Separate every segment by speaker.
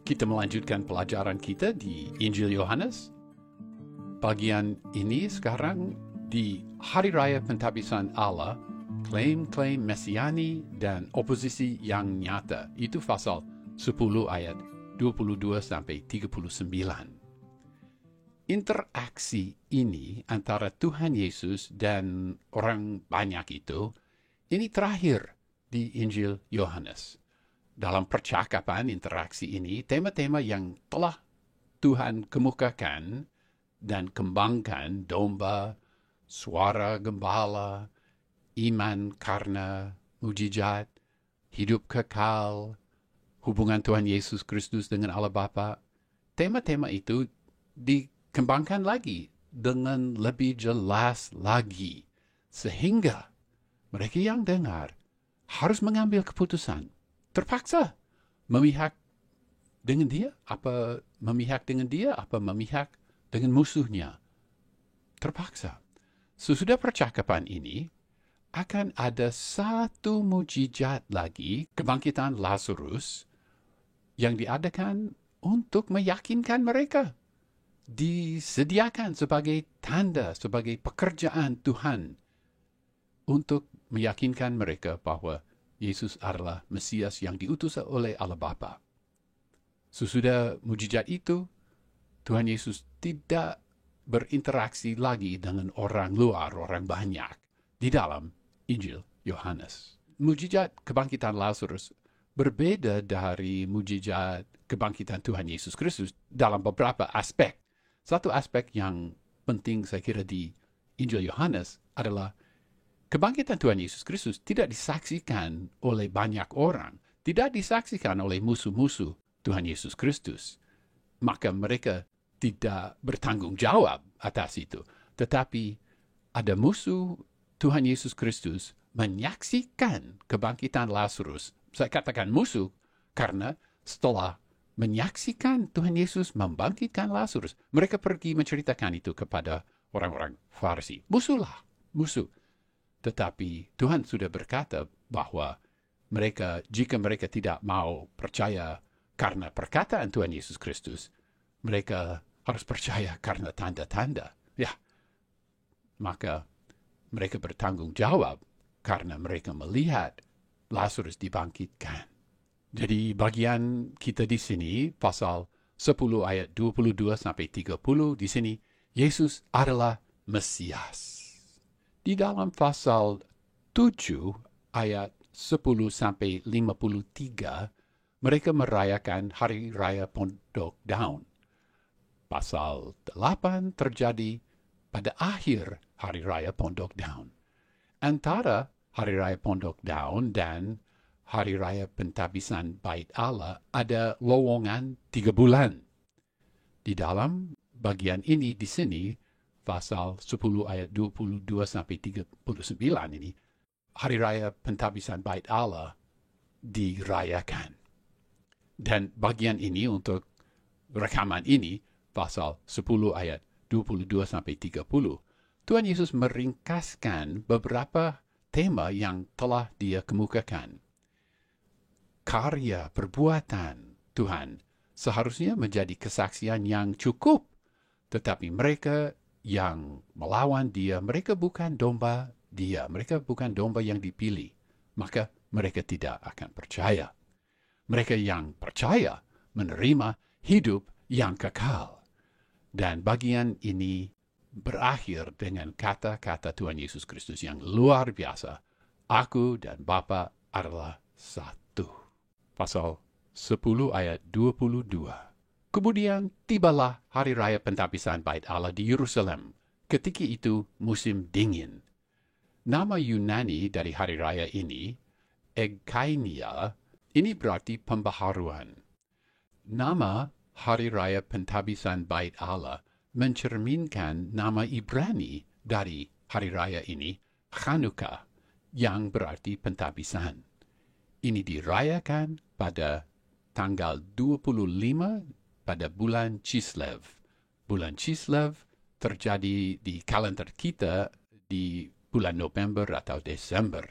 Speaker 1: Kita melanjutkan pelajaran kita di Injil Yohanes. Bagian ini sekarang di Hari Raya Pentabisan Allah, klaim-klaim Mesiani dan oposisi yang nyata. Itu pasal 10 ayat 22 sampai 39. Interaksi ini antara Tuhan Yesus dan orang banyak itu, ini terakhir di Injil Yohanes. Dalam percakapan interaksi ini, tema-tema yang telah Tuhan kemukakan dan kembangkan, domba, suara gembala, iman karena mujizat, hidup kekal, hubungan Tuhan Yesus Kristus dengan Allah Bapa. Tema-tema itu dikembangkan lagi dengan lebih jelas lagi, sehingga mereka yang dengar harus mengambil keputusan. Terpaksa memihak dengan dia, apa memihak dengan musuhnya. Terpaksa. Sesudah percakapan ini, akan ada satu mujizat lagi, kebangkitan Lazarus, yang diadakan untuk meyakinkan mereka. Disediakan sebagai tanda, sebagai pekerjaan Tuhan, untuk meyakinkan mereka bahwa Yesus adalah Mesias yang diutus oleh Allah Bapa. Sesudah mujizat itu, Tuhan Yesus tidak berinteraksi lagi dengan orang luar, orang banyak, di dalam Injil Yohanes. Mujizat kebangkitan Lazarus berbeda dari mujizat kebangkitan Tuhan Yesus Kristus dalam beberapa aspek. Satu aspek yang penting saya kira di Injil Yohanes adalah kebangkitan Tuhan Yesus Kristus tidak disaksikan oleh banyak orang, tidak disaksikan oleh musuh-musuh Tuhan Yesus Kristus. Maka mereka tidak bertanggung jawab atas itu. Tetapi ada musuh Tuhan Yesus Kristus menyaksikan kebangkitan Lazarus. Saya katakan musuh karena setelah menyaksikan Tuhan Yesus membangkitkan Lazarus, mereka pergi menceritakan itu kepada orang-orang Farisi. Musuh. Tetapi Tuhan sudah berkata bahwa jika mereka tidak mau percaya karena perkataan Tuhan Yesus Kristus, mereka harus percaya karena tanda-tanda. Ya, maka mereka bertanggung jawab karena mereka melihat Lazarus dibangkitkan. Jadi bagian kita di sini, pasal 10 ayat 22 sampai 30, di sini, Yesus adalah Mesias. Di dalam pasal 7 ayat 10 sampai 53, mereka merayakan Hari Raya Pondok Daun. Pasal 8 terjadi pada akhir Hari Raya Pondok Daun. Antara Hari Raya Pondok Daun dan Hari Raya Pentabisan Bait Allah ada lowongan 3 bulan. Di dalam bagian ini di sini, pasal 10 ayat 22 sampai 39 ini, Hari Raya Pentabisan Bait Allah dirayakan. Dan bagian ini untuk rekaman ini, pasal 10 ayat 22 sampai 30, Tuhan Yesus meringkaskan beberapa tema yang telah Dia kemukakan. Karya perbuatan Tuhan seharusnya menjadi kesaksian yang cukup, tetapi mereka yang melawan Dia, mereka bukan domba Dia, mereka bukan domba yang dipilih, maka mereka tidak akan percaya. Mereka yang percaya menerima hidup yang kekal. Dan bagian ini berakhir dengan kata-kata Tuhan Yesus Kristus yang luar biasa. Aku dan Bapa adalah satu. Pasal 10 ayat 22. Kemudian tibalah Hari Raya Pentabisan Bait Allah di Yerusalem. Ketika itu musim dingin. Nama Yunani dari Hari Raya ini, Egkainia, ini berarti pembaharuan. Nama Hari Raya Pentabisan Bait Allah mencerminkan nama Ibrani dari Hari Raya ini, Chanukah, yang berarti pentabisan. Ini dirayakan pada tanggal 25 pada bulan Kislev. Bulan Kislev terjadi di kalender kita di bulan November atau Desember.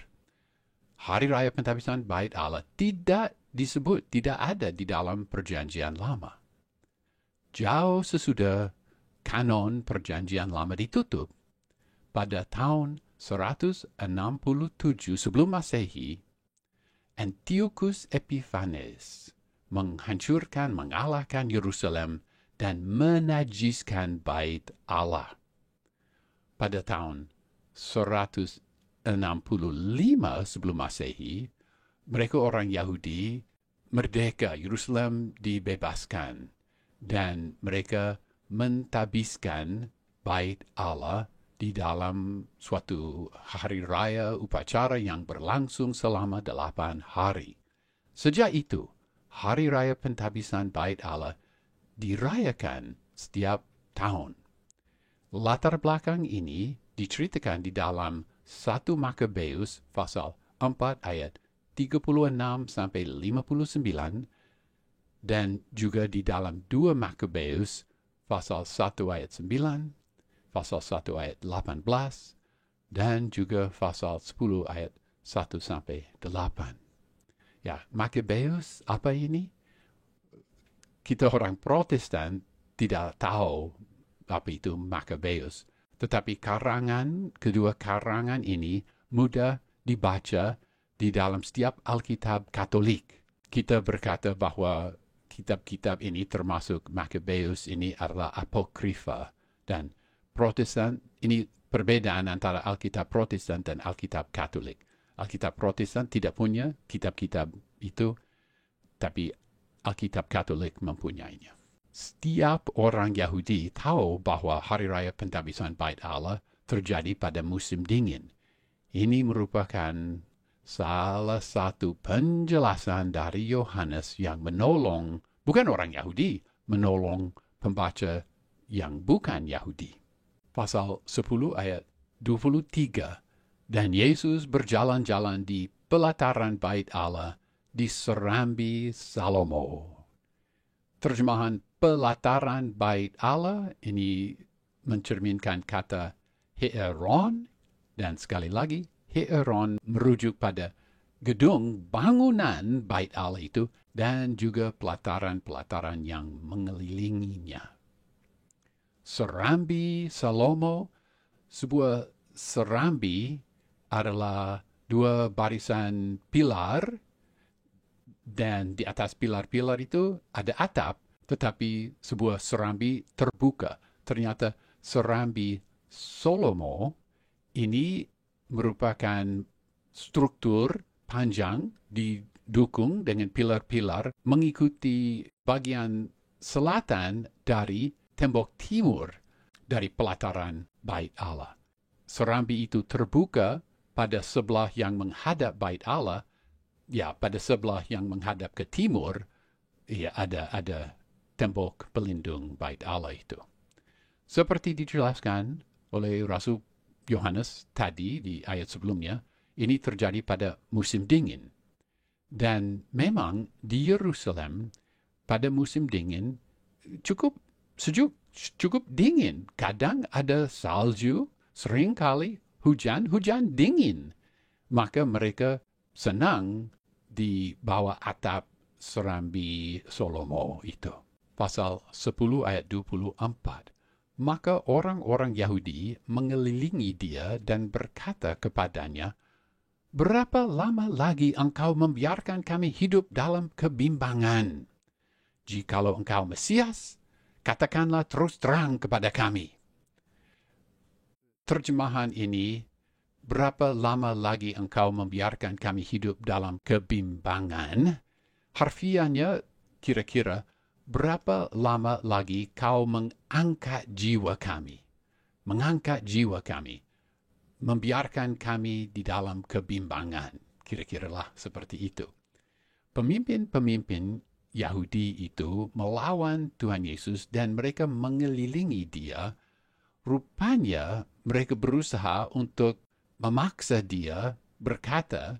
Speaker 1: Hari Raya Pentabisan Bait Allah tidak disebut tidak ada di dalam Perjanjian Lama. Jauh sesudah kanon Perjanjian Lama ditutup, pada tahun 167 sebelum Masehi, Antiochus Epiphanes mengalahkan Yerusalem dan menajiskan bait Allah. Pada tahun 165 sebelum Masehi, mereka orang Yahudi merdeka, Yerusalem dibebaskan, dan mereka mentadbiskan bait Allah di dalam suatu hari raya upacara yang berlangsung selama 8 hari. Sejak itu, hari raya pentadbisan bait Allah dirayakan setiap tahun. Latar belakang ini diceritakan di dalam 1 Makabeus pasal 4 ayat 36 sampai 59, dan juga di dalam 2 Makabeus pasal 1 ayat 9, pasal 1 ayat 18, dan juga pasal 10 ayat 1 sampai 8. Ya, Makabeus apa ini? Kita orang Protestan tidak tahu apa itu Makabeus, tetapi kedua karangan ini mudah dibaca di dalam setiap Alkitab Katolik. Kita berkata bahwa kitab-kitab ini termasuk Makabeus ini adalah apokrifa, dan Protestan, ini perbedaan antara Alkitab Protestan dan Alkitab Katolik. Alkitab Protestan tidak punya kitab-kitab itu, tapi Alkitab Katolik mempunyainya. Setiap orang Yahudi tahu bahwa Hari Raya Pentadbisan Bait Allah terjadi pada musim dingin. Ini merupakan salah satu penjelasan dari Yohanes yang menolong, bukan orang Yahudi, menolong pembaca yang bukan Yahudi. Pasal 10 ayat 23, dan Yesus berjalan-jalan di pelataran bait Allah di serambi Salomo. Terjemahan pelataran bait Allah ini mencerminkan kata Heeron, dan sekali lagi, Heeron merujuk pada gedung bangunan bait Allah itu dan juga pelataran-pelataran yang mengelilinginya. Serambi Salomo, sebuah serambi adalah 2 barisan pilar, dan di atas pilar-pilar itu ada atap, tetapi sebuah serambi terbuka. Ternyata serambi Salomo ini merupakan struktur panjang didukung dengan pilar-pilar mengikuti bagian selatan dari tembok timur dari pelataran bait Allah. Serambi itu terbuka pada sebelah yang menghadap bait Allah. Ya, pada sebelah yang menghadap ke timur, ya ada tembok pelindung bait Allah itu. Seperti dijelaskan oleh Rasul Yohanes tadi di ayat sebelumnya, ini terjadi pada musim dingin. Dan memang di Yerusalem pada musim dingin cukup sejuk, cukup dingin. Kadang ada salju, seringkali hujan dingin. Maka mereka senang di bawah atap serambi Salomo itu. Pasal 10 ayat 24. Maka orang-orang Yahudi mengelilingi dia dan berkata kepadanya, "Berapa lama lagi engkau membiarkan kami hidup dalam kebimbangan? Jikalau engkau Mesias, katakanlah terus terang kepada kami." Terjemahan ini, "Berapa lama lagi engkau membiarkan kami hidup dalam kebimbangan?" Harfiahnya kira-kira, "Berapa lama lagi kau mengangkat jiwa kami?" Mengangkat jiwa kami. Membiarkan kami di dalam kebimbangan. Kira-kira lah seperti itu. Pemimpin-pemimpin Yahudi itu melawan Tuhan Yesus dan mereka mengelilingi dia. Rupanya mereka berusaha untuk memaksa dia berkata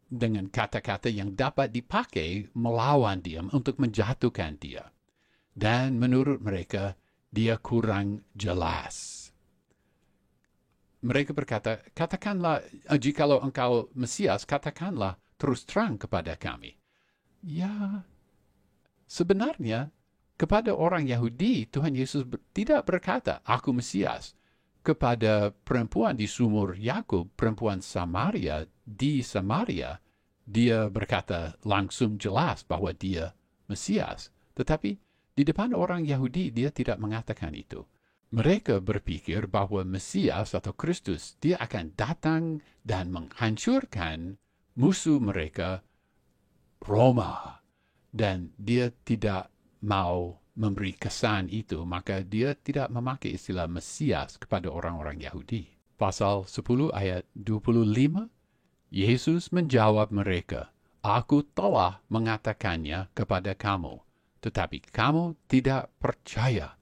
Speaker 1: dengan kata-kata yang dapat dipakai melawan dia untuk menjatuhkan dia. Dan menurut mereka, dia kurang jelas. Mereka berkata, "Katakanlah, jikalau engkau Mesias, katakanlah terus terang kepada kami." Ya, sebenarnya kepada orang Yahudi, Tuhan Yesus tidak berkata, "Aku Mesias." Kepada perempuan di sumur Yakub, perempuan Samaria di Samaria, dia berkata langsung jelas bahwa dia Mesias. Tetapi di depan orang Yahudi, dia tidak mengatakan itu. Mereka berpikir bahwa Mesias atau Kristus, dia akan datang dan menghancurkan musuh mereka, Roma. Dan dia tidak mau memberi kesan itu, maka dia tidak memakai istilah Mesias kepada orang-orang Yahudi. Pasal 10 ayat 25, Yesus menjawab mereka, "Aku telah mengatakannya kepada kamu, tetapi kamu tidak percaya.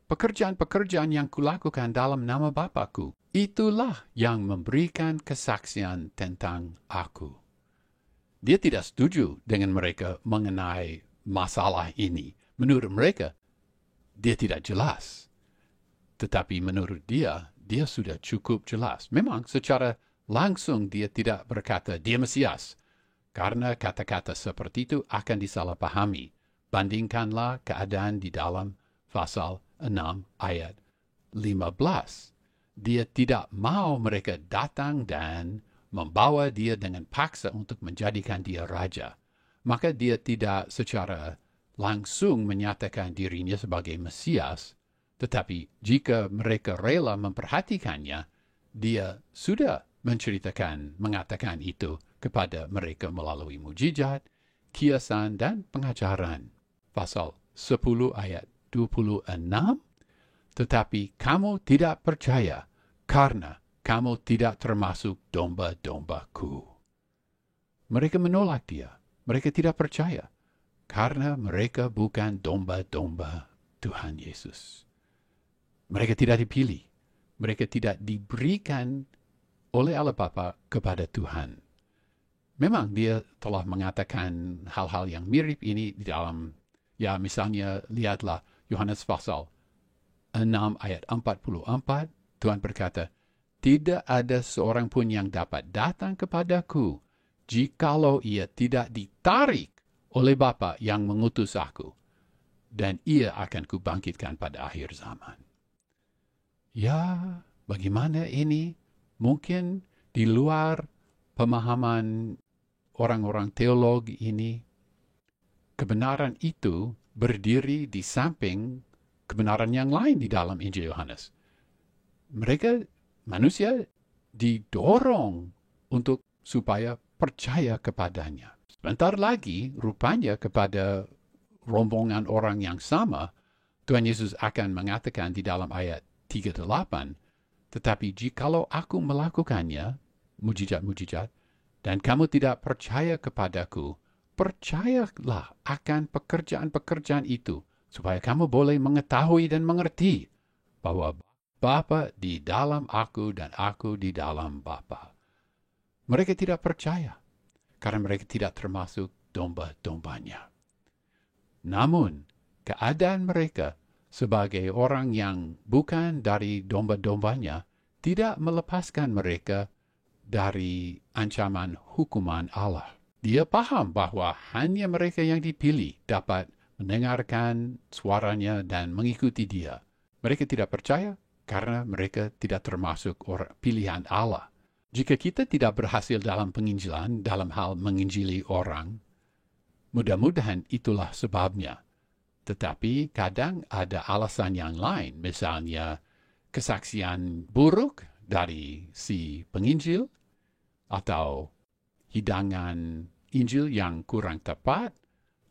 Speaker 1: Pekerjaan-pekerjaan yang kulakukan dalam nama Bapa-Ku, itulah yang memberikan kesaksian tentang Aku." Dia tidak setuju dengan mereka mengenai masalah ini. Menurut mereka, dia tidak jelas. Tetapi menurut dia, dia sudah cukup jelas. Memang secara langsung dia tidak berkata dia Mesias, karena kata-kata seperti itu akan disalahpahami. Bandingkanlah keadaan di dalam pasal 6 ayat 15. Dia tidak mau mereka datang dan membawa dia dengan paksa untuk menjadikan dia raja. Maka dia tidak secara langsung menyatakan dirinya sebagai Mesias, tetapi jika mereka rela memperhatikannya, dia sudah mengatakan itu kepada mereka melalui mujizat, kiasan, dan pengajaran. Pasal 10 ayat 26, tetapi kamu tidak percaya karena kamu tidak termasuk domba-dombaku. Mereka menolak dia. Mereka tidak percaya karena mereka bukan domba-domba Tuhan Yesus. Mereka tidak dipilih. Mereka tidak diberikan oleh Allah Bapa kepada Tuhan. Memang dia telah mengatakan hal-hal yang mirip ini di dalam, ya misalnya lihatlah Yohanes pasal 6 ayat 44, Tuhan berkata, "Tidak ada seorang pun yang dapat datang kepadaku, jikalau ia tidak ditarik oleh Bapa yang mengutus aku, dan ia akan kubangkitkan pada akhir zaman." Ya, bagaimana ini mungkin di luar pemahaman orang-orang teologi ini, kebenaran itu berdiri di samping kebenaran yang lain di dalam Injil Yohanes. Mereka, manusia, didorong untuk supaya percaya kepadanya. Sebentar lagi, rupanya kepada rombongan orang yang sama, Tuhan Yesus akan mengatakan di dalam ayat 38, "Tetapi jikalau aku melakukannya, mujizat-mujizat, dan kamu tidak percaya kepadaku, percayalah akan pekerjaan-pekerjaan itu, supaya kamu boleh mengetahui dan mengerti bahwa Bapa di dalam aku dan aku di dalam Bapa." Mereka tidak percaya, karena mereka tidak termasuk domba-dombanya. Namun, keadaan mereka sebagai orang yang bukan dari domba-dombanya tidak melepaskan mereka dari ancaman hukuman Allah. Dia paham bahwa hanya mereka yang dipilih dapat mendengarkan suaranya dan mengikuti dia. Mereka tidak percaya karena mereka tidak termasuk pilihan Allah. Jika kita tidak berhasil dalam penginjilan, dalam hal menginjili orang, mudah-mudahan itulah sebabnya. Tetapi kadang ada alasan yang lain, misalnya kesaksian buruk dari si penginjil, atau hidangan Injil yang kurang tepat,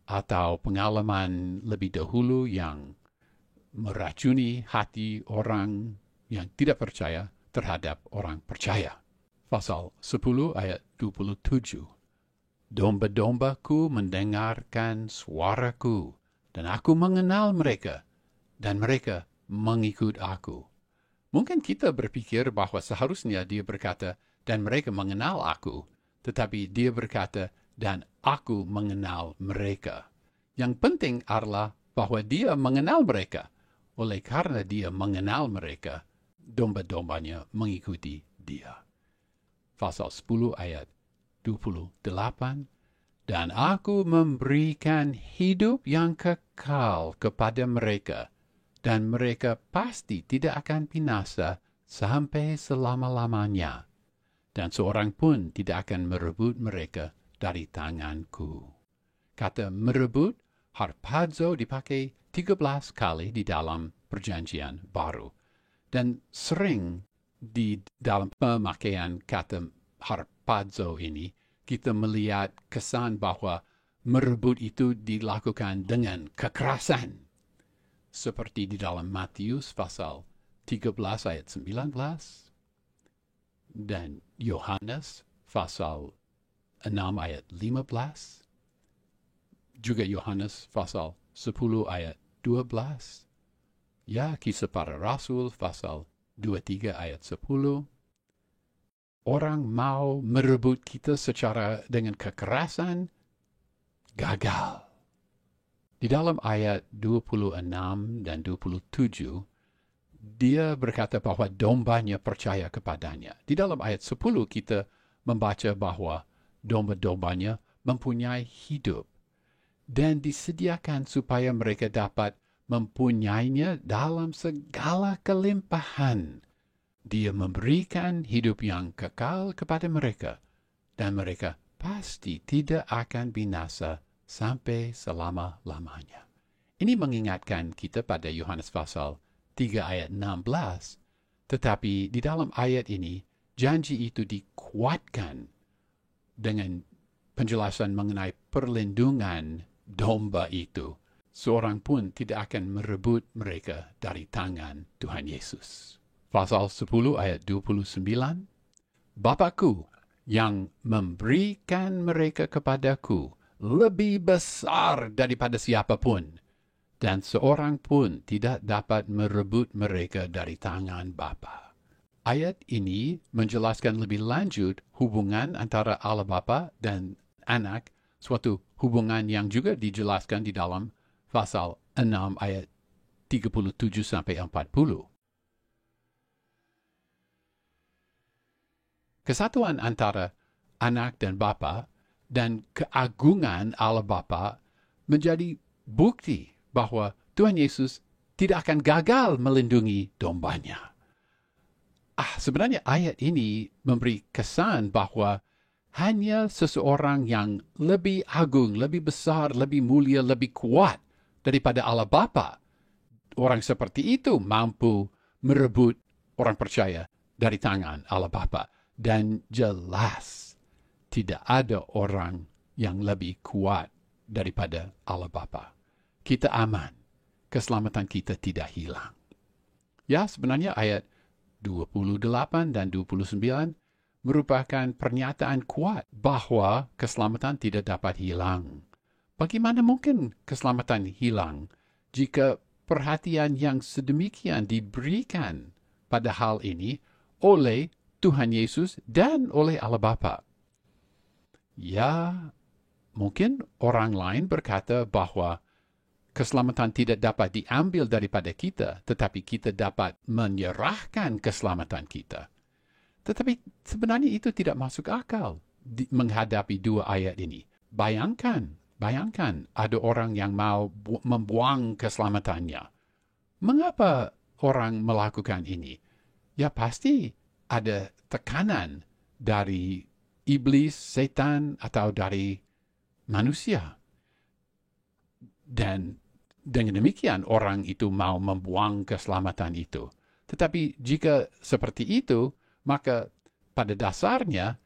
Speaker 1: atau pengalaman lebih dahulu yang meracuni hati orang yang tidak percaya terhadap orang percaya. Pasal 10 ayat 27. "Domba-dombaku mendengarkan suaraku, dan aku mengenal mereka, dan mereka mengikut aku." Mungkin kita berpikir bahwa seharusnya dia berkata, "Dan mereka mengenal aku," tetapi dia berkata, "Dan aku mengenal mereka." Yang penting adalah bahwa dia mengenal mereka. Oleh karena dia mengenal mereka, domba-dombanya mengikuti dia. Pasal 10 ayat 28, Dan aku memberikan hidup yang kekal kepada mereka, dan mereka pasti tidak akan binasa sampai selama-lamanya. Dan seorang pun tidak akan merebut mereka dari tanganku. Kata merebut, harpazo dipakai 13 kali di dalam perjanjian baru. Dan sering di dalam pemakaian kata harpazo ini, kita melihat kesan bahwa merebut itu dilakukan dengan kekerasan. Seperti di dalam Matius pasal 13 ayat 19 dan Yohanes pasal 6 ayat 15, juga Yohanes pasal 10 ayat 12, ya Kisah Para Rasul pasal 23 ayat 10. Orang mau merebut kita secara dengan kekerasan, gagal. Di dalam ayat 26 dan 27, dia berkata bahwa dombanya percaya kepadanya. Di dalam ayat 10 kita membaca bahwa domba-dombanya mempunyai hidup dan disediakan supaya mereka dapat mempunyainya dalam segala kelimpahan. Dia memberikan hidup yang kekal kepada mereka, dan mereka pasti tidak akan binasa sampai selama-lamanya. Ini mengingatkan kita pada Yohanes pasal 3 ayat 16, tetapi di dalam ayat ini, janji itu dikuatkan dengan penjelasan mengenai perlindungan domba itu. Seorang pun tidak akan merebut mereka dari tangan Tuhan Yesus. Pasal 10 ayat 29, Bapakku yang memberikan mereka kepadaku lebih besar daripada siapapun, dan seorang pun tidak dapat merebut mereka dari tangan Bapa. Ayat ini menjelaskan lebih lanjut hubungan antara Allah Bapa dan anak, suatu hubungan yang juga dijelaskan di dalam pasal 6 ayat 37 sampai 40. Kesatuan antara anak dan Bapa dan keagungan Allah Bapa menjadi bukti bahwa Tuhan Yesus tidak akan gagal melindungi dombanya. Sebenarnya ayat ini memberi kesan bahwa hanya seseorang yang lebih agung, lebih besar, lebih mulia, lebih kuat daripada Allah Bapa, orang seperti itu mampu merebut orang percaya dari tangan Allah Bapa. Dan jelas tidak ada orang yang lebih kuat daripada Allah Bapa. Kita aman, keselamatan kita tidak hilang. Ya, sebenarnya ayat 28 dan 29 merupakan pernyataan kuat bahwa keselamatan tidak dapat hilang. Bagaimana mungkin keselamatan hilang jika perhatian yang sedemikian diberikan pada hal ini oleh Tuhan Yesus dan oleh Allah Bapa? Ya, mungkin orang lain berkata bahwa keselamatan tidak dapat diambil daripada kita, tetapi kita dapat menyerahkan keselamatan kita. Tetapi sebenarnya itu tidak masuk akal menghadapi dua ayat ini. Bayangkan ada orang yang mau membuang keselamatannya. Mengapa orang melakukan ini? Ya pasti ada tekanan dari iblis, setan, atau dari manusia. Dan dengan demikian orang itu mau membuang keselamatan itu. Tetapi jika seperti itu, maka pada dasarnya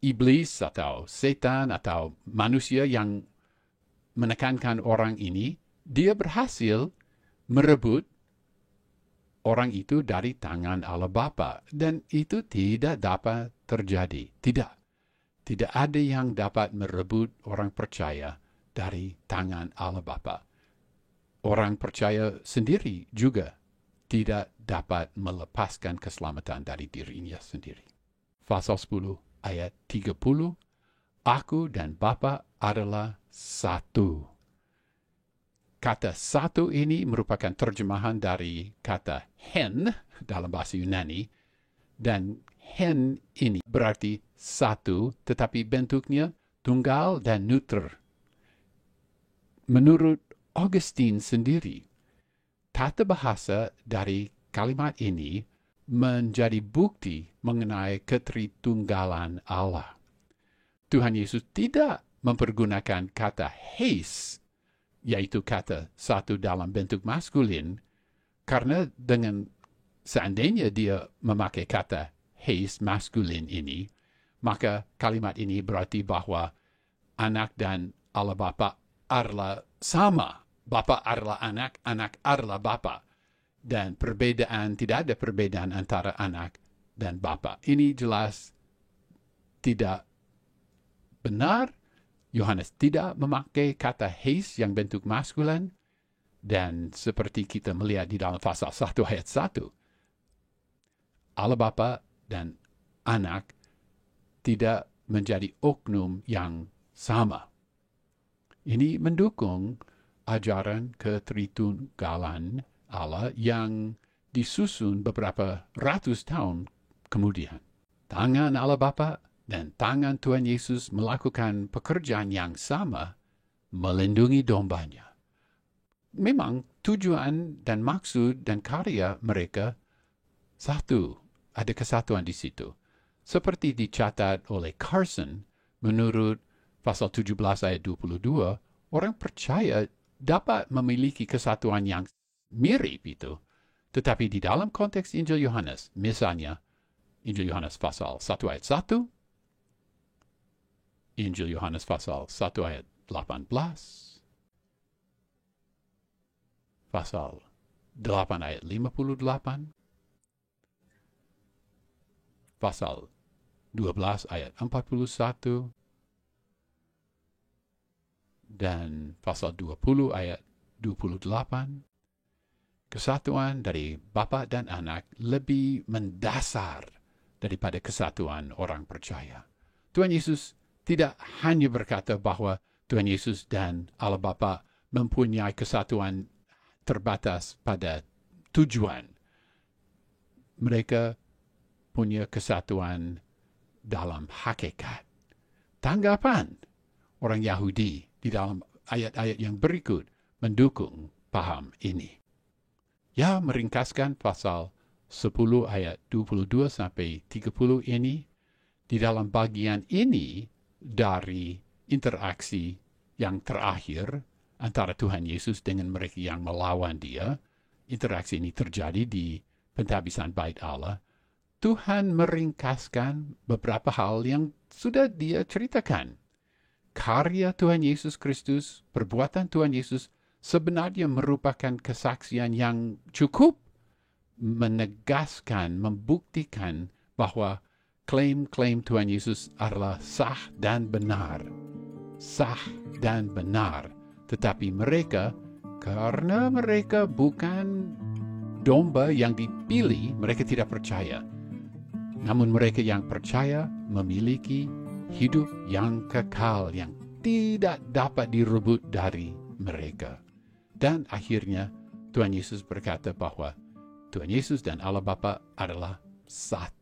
Speaker 1: iblis atau setan atau manusia yang menekankan orang ini, dia berhasil merebut orang itu dari tangan Allah Bapa, dan itu tidak dapat terjadi. Tidak ada yang dapat merebut orang percaya dari tangan Allah Bapa. Orang percaya sendiri juga tidak dapat melepaskan keselamatan dari dirinya sendiri. Pasal 10 ayat 30, Aku dan Bapa adalah satu. Kata satu ini merupakan terjemahan dari kata hen dalam bahasa Yunani, dan hen ini berarti satu, tetapi bentuknya tunggal dan neuter. Menurut Augustine sendiri, tata bahasa dari kalimat ini menjadi bukti mengenai ketritunggalan Allah. Tuhan Yesus tidak mempergunakan kata heis, yaitu kata satu dalam bentuk maskulin, karena dengan seandainya dia memakai kata heis maskulin ini, maka kalimat ini berarti bahwa anak dan Allah Bapa adalah sama. Bapa adalah anak, anak adalah Bapa. Dan tidak ada perbedaan antara anak dan Bapa. Ini jelas tidak benar. Yohanes tidak memakai kata heis yang bentuk maskulin. Dan seperti kita melihat di dalam pasal 1 ayat 1, Allah Bapa dan anak tidak menjadi oknum yang sama. Ini mendukung ajaran ketritunggalan Allah yang disusun beberapa ratus tahun kemudian. Tangan Allah Bapa dan tangan Tuhan Yesus melakukan pekerjaan yang sama, melindungi dombanya. Memang tujuan dan maksud dan karya mereka satu, ada kesatuan di situ. Seperti dicatat oleh Carson, menurut pasal 17 ayat 22, orang percaya dapat memiliki kesatuan yang mirip itu. Tetapi di dalam konteks Injil Yohanes, misalnya Injil Yohanes pasal 1 ayat 1, Injil Yohanes pasal 1 ayat 18, pasal 8 ayat 58, pasal 12 ayat 41, dan pasal 20 ayat 28, kesatuan dari Bapa dan Anak lebih mendasar daripada kesatuan orang percaya. Tuhan Yesus tidak hanya berkata bahwa Tuhan Yesus dan Allah Bapa mempunyai kesatuan terbatas pada tujuan. Mereka punya kesatuan dalam hakikat. Tanggapan orang Yahudi di dalam ayat-ayat yang berikut mendukung paham ini. Ya, meringkaskan pasal 10 ayat 22 sampai 30 ini, di dalam bagian ini dari interaksi yang terakhir antara Tuhan Yesus dengan mereka yang melawan dia, interaksi ini terjadi di penghabisan bait Allah, Tuhan meringkaskan beberapa hal yang sudah dia ceritakan. Karya Tuhan Yesus Kristus, perbuatan Tuhan Yesus sebenarnya merupakan kesaksian yang cukup menegaskan, membuktikan bahwa klaim-klaim Tuhan Yesus adalah sah dan benar. Sah dan benar. Tetapi mereka, karena mereka bukan domba yang dipilih, mereka tidak percaya. Namun mereka yang percaya memiliki hidup yang kekal, yang tidak dapat direbut dari mereka. Dan akhirnya Tuhan Yesus berkata bahwa Tuhan Yesus dan Allah Bapa adalah satu.